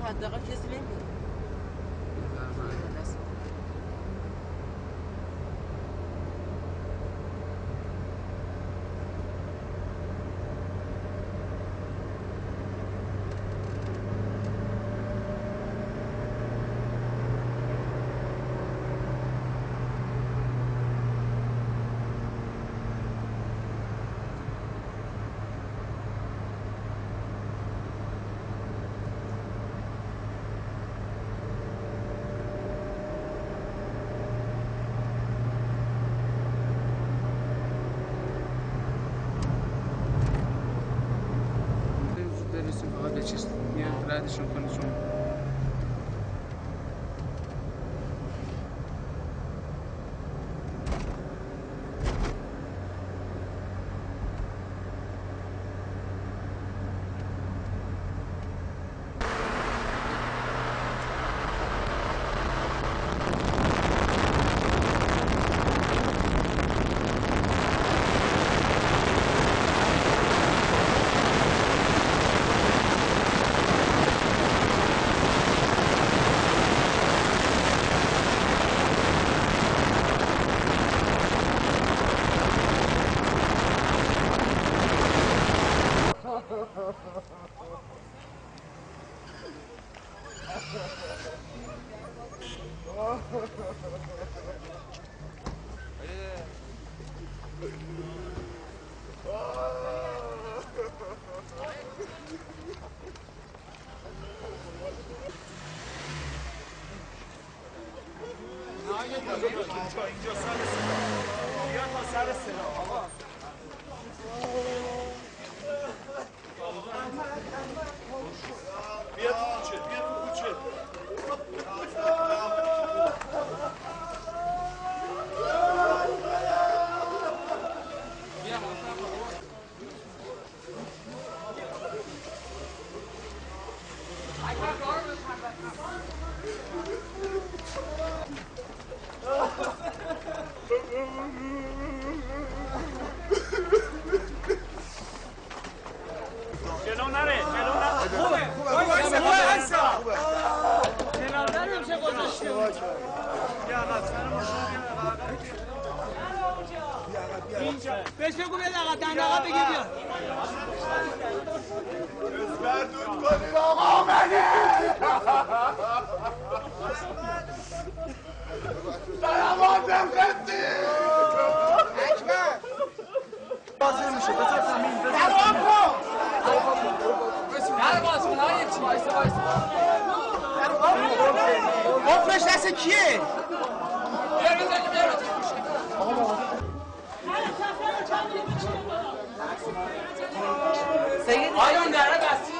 حداقل کسی نمیاد. ردشون کنه چون بهش بگو بیاد آقا دند آقا بگی بیاد بردون کنید آقا آمدید سلاماتم خدی اکبر بازی میشه بذار زمین سلام کن در باز کن ها یک چی وایسا قفلش دست کیه؟ بیار بزنی بیار آیا اون دره بستی؟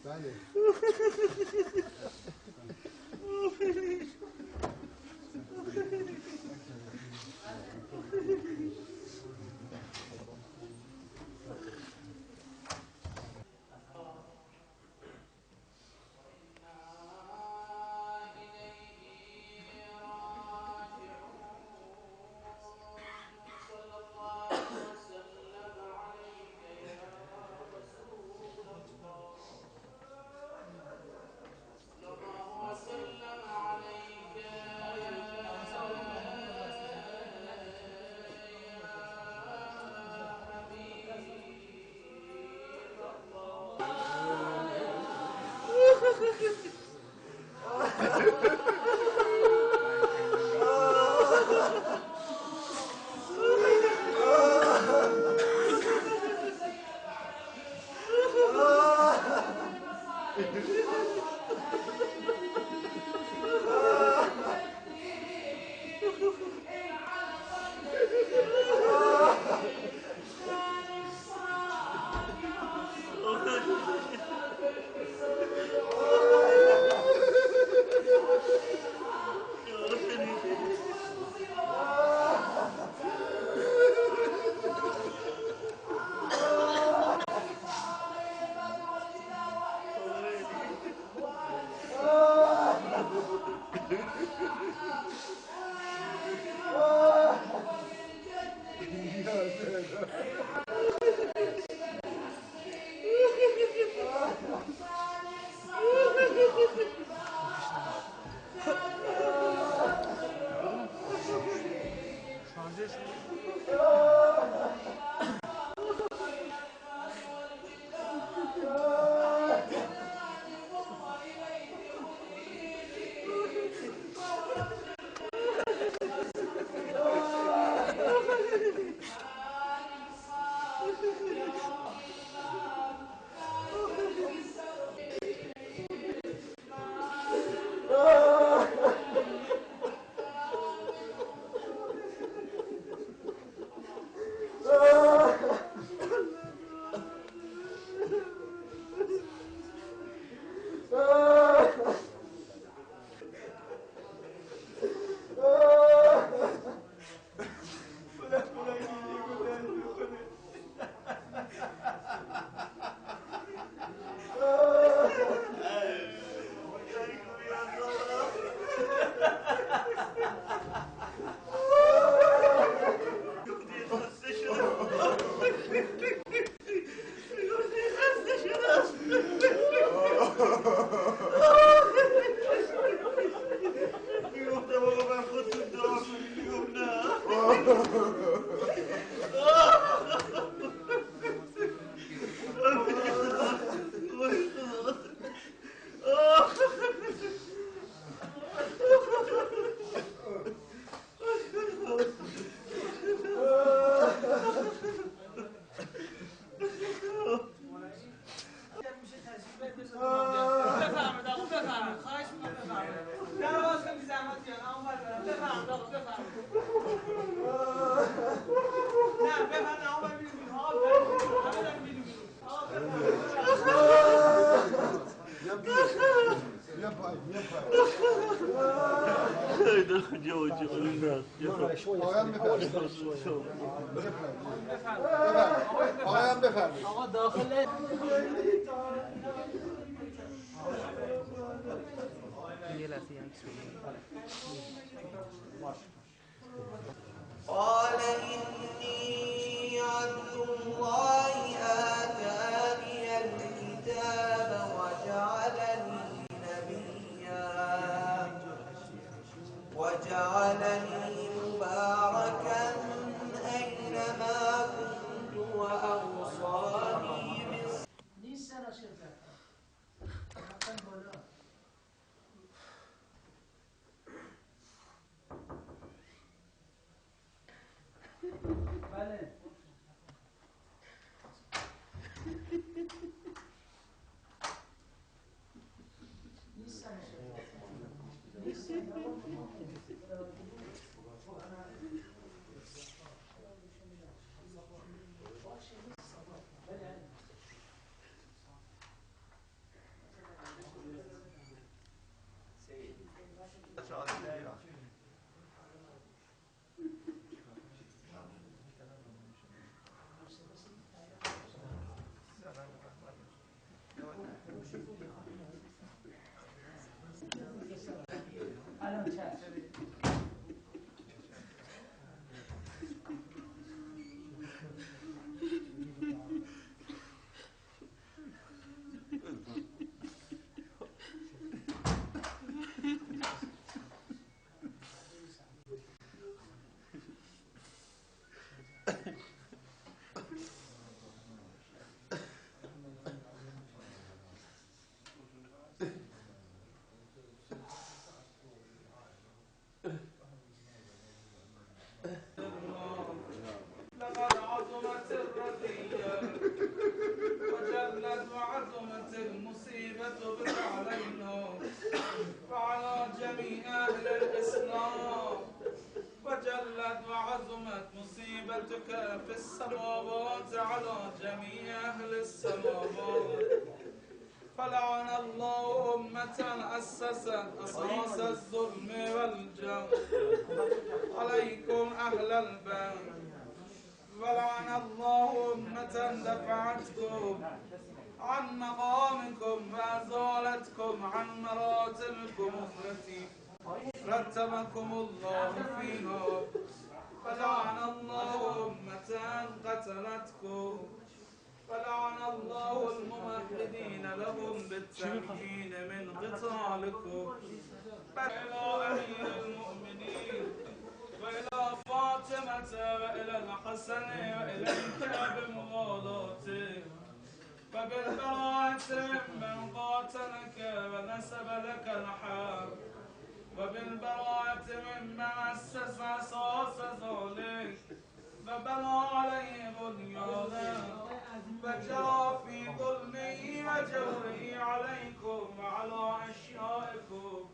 بله بفرمایید آقا بفرمایید خواهش می‌کنم بفرمایید در باز کنید زحمت بیان اما بفرمایید آقا بفرمایید نه بفرمایید آقا بیرون آقا همه داریم بیرون آقا بیا پای آقایان بفرمایید آقا داخل قال إني عبد الله آتاني الكتاب وجعلني نبيا وجعلني مباركا أينما كنت وأوصاني لقد عظمت الرزية وجلت وعظمت المصيبة بك علينا وعلى جميع أهل الإسلام وجلت وعظمت مصيبتك في السماوات على جميع أهل السماوات فلعن الله أمة أسست أساس الظلم والجور عليكم أهل البيت ولعن الله أمة دفعتكم عن مقامكم وأزالتكم عن مراتبكم التي رتبكم الله فيها فلعن الله أمة قتلتكم فلعن الله الممهدين لهم بالتمكين من قتالكم إلى أمير المؤمنين وإلى فاطمة وإلى الحسن وإليك بموالاته وبالبراءة ممن قاتلك ونسب لك الحرب وبالبراءة ممن أسس أساس ذلك فبنى عليه بنيانا فجرى في ظلمه وجوره عليكم وعلى أشيائكم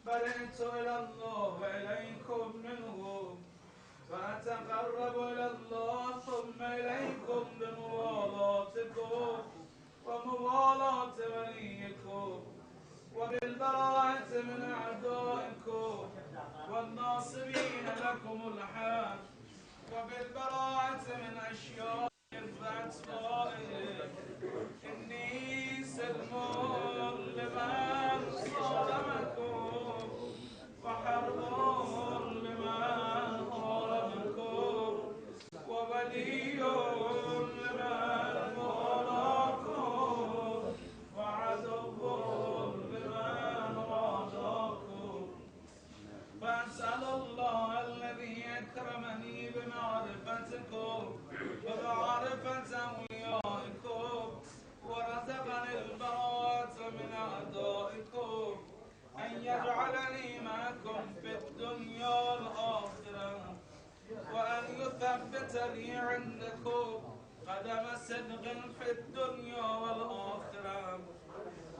فلئت إلى الله وإليكم منهم وأتقرب إلى الله ثم إليكم بموالاتكم وموالاة وليكم وبالبراءة من أعدائكم والناصبين لكم الحق وبالبراءة من أشياء فأتباعهم إني سلم لمن صارمكم وحرب لمن حاربكم وولي لمن والاكم وعدو لمن عاداكم فأسأل الله الذي أكرمني بمعرفتكم وبمعرفة أوليائكم ورزقني البراءة من أعدائكم أن يجعلني معكم في الدنيا والآخرة وأن يثبت لي عندكم قدم صدق في الدنيا والآخرة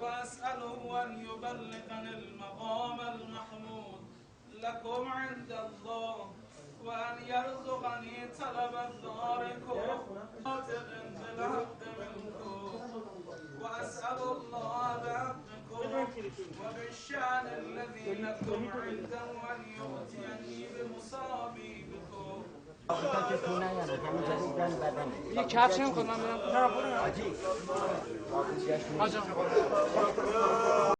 وأسأله أن يبلغني المقام المحمود لكم عند الله وأن يرزقني طلب داركم ناطق بالحق منكم وأسأل الله بحقكم وبالشأن الذي لكم عنده أن يؤتيني بمصابيبكم یه کفش نمیخواد من برم. حاجی آجا